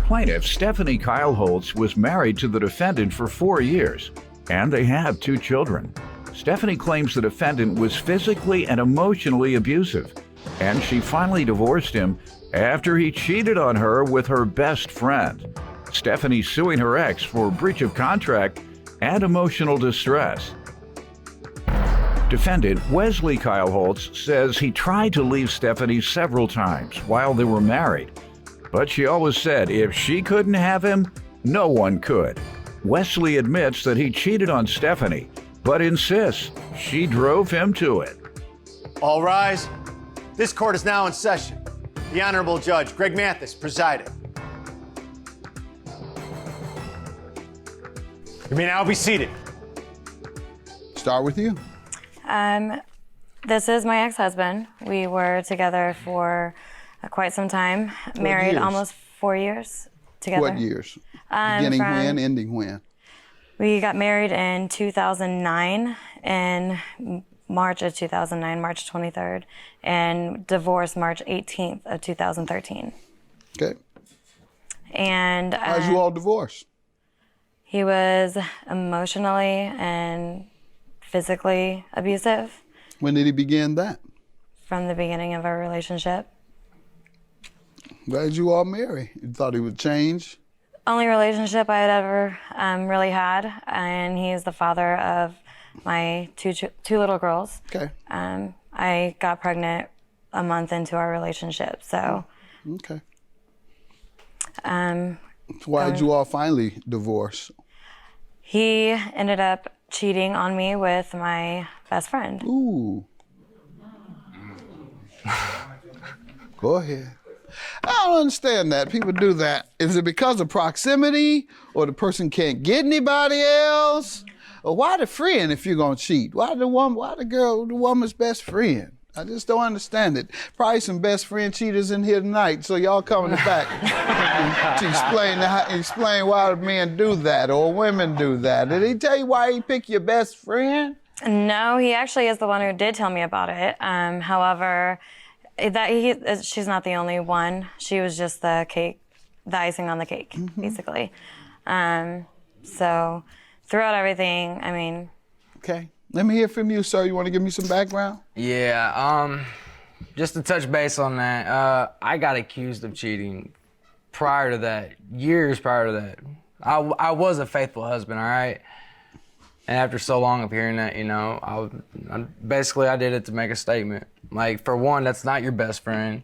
plaintiff, Stephanie Kyle Holtz, was married to the defendant for 4 years, and they have 2 children. Stephanie claims the defendant was physically and emotionally abusive, and she finally divorced him after he cheated on her with her best friend. Stephanie's suing her ex for breach of contract and emotional distress. Defendant Wesley Kyle Holtz says he tried to leave Stephanie several times while they were married, but she always said if she couldn't have him, no one could. Wesley admits that he cheated on Stephanie, but insists she drove him to it. All rise. This court is now in session. The Honorable Judge Greg Mathis presiding. You may now be seated. Start with you. This is my ex-husband. We were together for quite some time. Married years? almost 4 years together. What years? Beginning when, ending when? We got married in 2009, in March of 2009, March 23rd, and divorced March 18th of 2013. Okay. And How'd you all divorce? he was emotionally and physically abusive When did he begin that? from the beginning of our relationship. Why did you all marry? You thought he would change? Only relationship I had ever really had, and he is the father of my two little girls. Okay. I got pregnant a month into our relationship, so. Okay. Um, So why did you all finally divorce? he ended up cheating on me with my best friend. Ooh. Go ahead. I don't understand that. People do that. Is it because of proximity, or the person can't get anybody else? Or why the friend if you're gonna cheat? Why the woman's best friend? I just don't understand it. Probably some best friend cheaters in here tonight, so y'all coming back to explain why the men do that or women do that. Did he tell you why he picked your best friend? No, he actually is the one who did tell me about it. However, she's not the only one. She was just the icing on the cake, basically. So throughout everything, I mean. Okay. Let me hear from you, sir. You want to give me some background? Yeah, just to touch base on that, I got accused of cheating prior to that, years prior to that. I was a faithful husband, all right? And after so long of hearing that, you know, I did it to make a statement. Like, for one, that's not your best friend.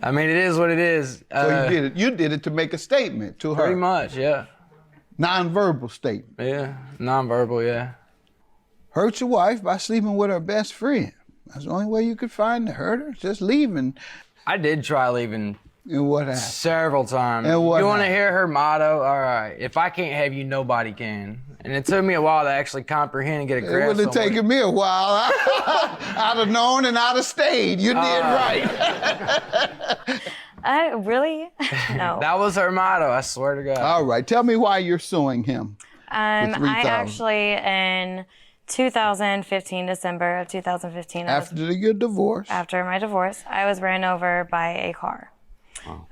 I mean, it is what it is. So you did it to make a statement to her? Pretty much, yeah. Non-verbal statement? Yeah, non-verbal, yeah. Hurt your wife by sleeping with her best friend. That's the only way you could find to hurt her, just leaving. I did try leaving. And what happened? Several times. And what You want to happened? hear her motto? All right, if I can't have you, nobody can. And it took me a while to actually comprehend and get a It grasp would have on what taken me a while. I'd have known and I'd have stayed. You did right. Really? No. That was her motto, I swear to God. All right, tell me why you're suing him. I $3,000. actually, in 2015, December of 2015, After your divorce. after my divorce, I was ran over by a car.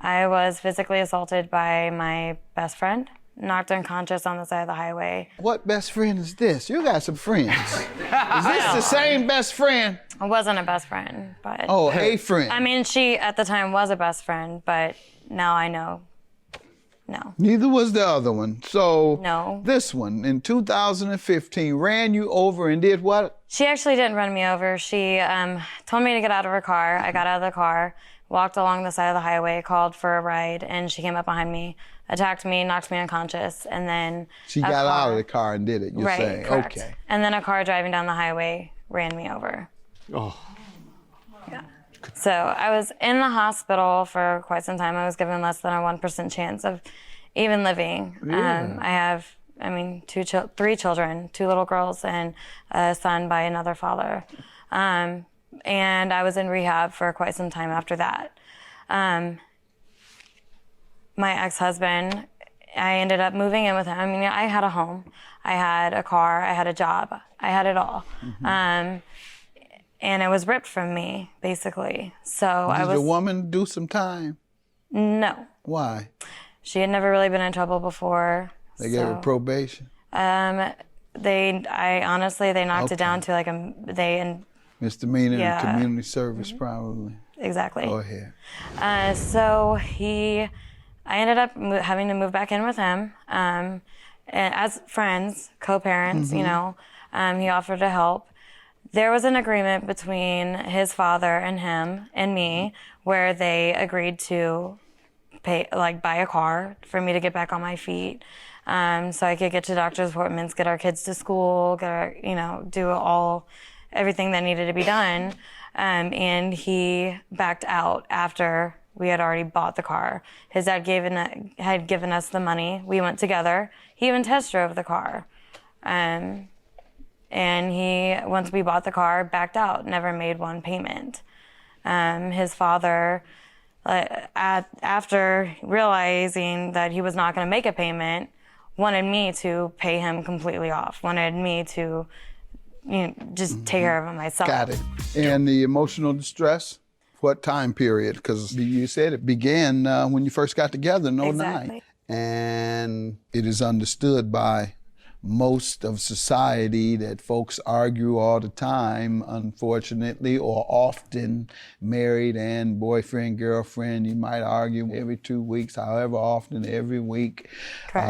I was physically assaulted by my best friend, knocked unconscious on the side of the highway. What best friend is this? You got some friends. Is this the same best friend? I wasn't a best friend, but. Oh, a friend. I mean, she at the time was a best friend, but now I know. No. Neither was the other one. So No. This one in 2015 ran you over and did what? She actually didn't run me over. She told me to get out of her car. I got out of the car, walked along the side of the highway, called for a ride, and she came up behind me, attacked me, knocked me unconscious, and then She got out of the car and did it, you're right, saying. correct. Okay. And then a car driving down the highway ran me over. Oh. Yeah. So I was in the hospital for quite some time. I was given less than a 1% chance of even living. Yeah. I have, three children, 2 little girls and a son by another father. And I was in rehab for quite some time after that. My ex-husband, I ended up moving in with him. I mean, I had a home, I had a car, I had a job, I had it all. And it was ripped from me, basically. So Did the woman do some time? No. Why? She had never really been in trouble before. They gave her probation. They knocked it down to like Misdemeanor Yeah. and community service, probably. exactly. Go ahead. I ended up having to move back in with him, and as friends, co-parents, you know, he offered to help. There was an agreement between his father and him and me where they agreed to buy a car for me to get back on my feet, so I could get to doctor's appointments, get our kids to school, do everything that needed to be done. And he backed out after we had already bought the car. His dad had given us the money. We went together. He even test drove the car. And he, once we bought the car, backed out, never made one payment. His father, after realizing that he was not going to make a payment, wanted me to pay him completely off, wanted me to just take care of him myself. Got it. And the emotional distress, what time period? Because you said it began when you first got together in 09. Exactly. And it is understood by most of society that folks argue all the time, unfortunately, or often, married and boyfriend, girlfriend. You might argue every 2 weeks, however often, every week. Correct.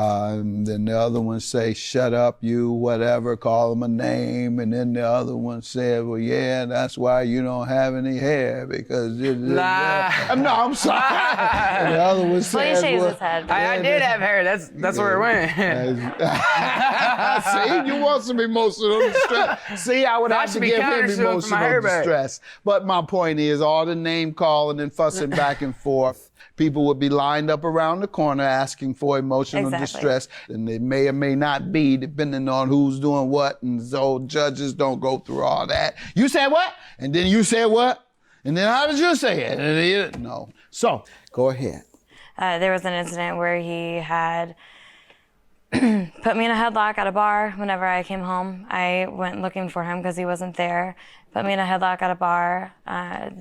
Then the other one say, shut up, you, whatever, call them a name. And then the other one said, well, yeah, that's why you don't have any hair, because... No, I'm sorry. And the other one said, Well, he shaves his head. I did have hair. That's where it went. See, you want some emotional distress. See, I would have to give him emotional distress. But my point is, all the name calling and fussing back and forth, people would be lined up around the corner asking for emotional distress, and it may or may not be, depending on who's doing what, and so judges don't go through all that. You said what? And then you said what? And then how did you say it? No. So, go ahead. There was an incident where he had put me in a headlock at a bar whenever I came home. I went looking for him because he wasn't there. Put me in a headlock at a bar.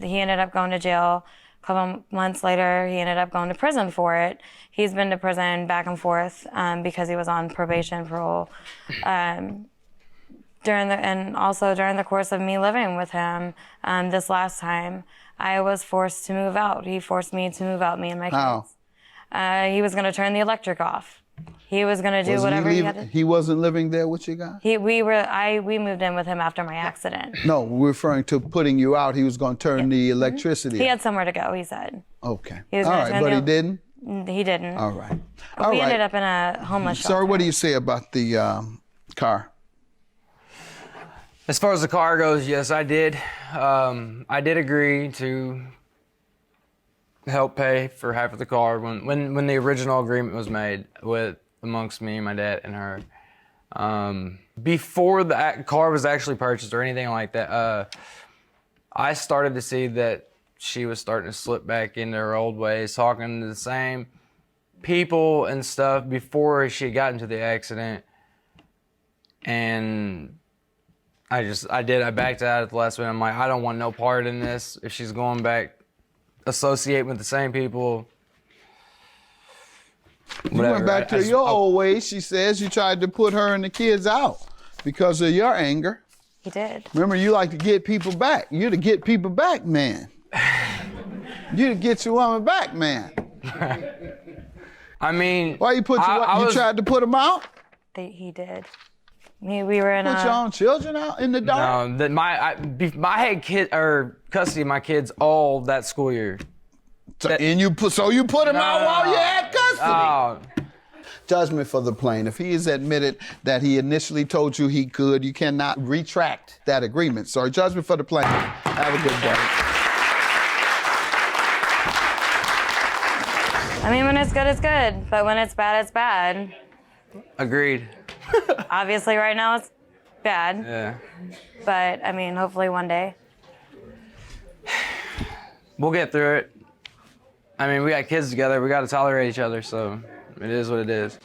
He ended up going to jail. A couple months later, he ended up going to prison for it. He's been to prison back and forth because he was on probation, parole. During the course of me living with him, this last time, I was forced to move out. He forced me to move out, me and my kids. How? He was going to turn the electric off. He was going to do whatever he had to. He wasn't living there with you guys? We moved in with him after my accident. No, we're referring to putting you out. He was going to turn the electricity. He had somewhere to go, he said. Okay. He was all gonna right, turn but the- he didn't? He didn't. All right. But we ended up in a homeless shelter. Sir, what do you say about the car? As far as the car goes, yes, I did. I did agree to help pay for half of the car when the original agreement was made amongst me, my dad, and her. Before the car was actually purchased or anything like that, I started to see that she was starting to slip back into her old ways, talking to the same people and stuff before she got into the accident. And I backed out at the last minute. I'm like, I don't want no part in this. If she's going back, associating with the same people. You went back to your old ways. She says you tried to put her and the kids out because of your anger. He did. Remember, you like to get people back. You're the get people back man. You the get your woman back man. I mean, why you put you tried to put them out? He did. We were in put your own children out in the dark. No, I had custody of my kids all that school year. So you put them out while you had custody. Judgment for the plaintiff. He has admitted that he initially told you he could. You cannot retract that agreement. So judgment for the plaintiff. Have a good day. I mean, when it's good, it's good. But when it's bad, it's bad. Agreed. Obviously, right now, it's bad. Yeah. But, I mean, hopefully one day. We'll get through it. I mean, we got kids together. We got to tolerate each other, so it is what it is.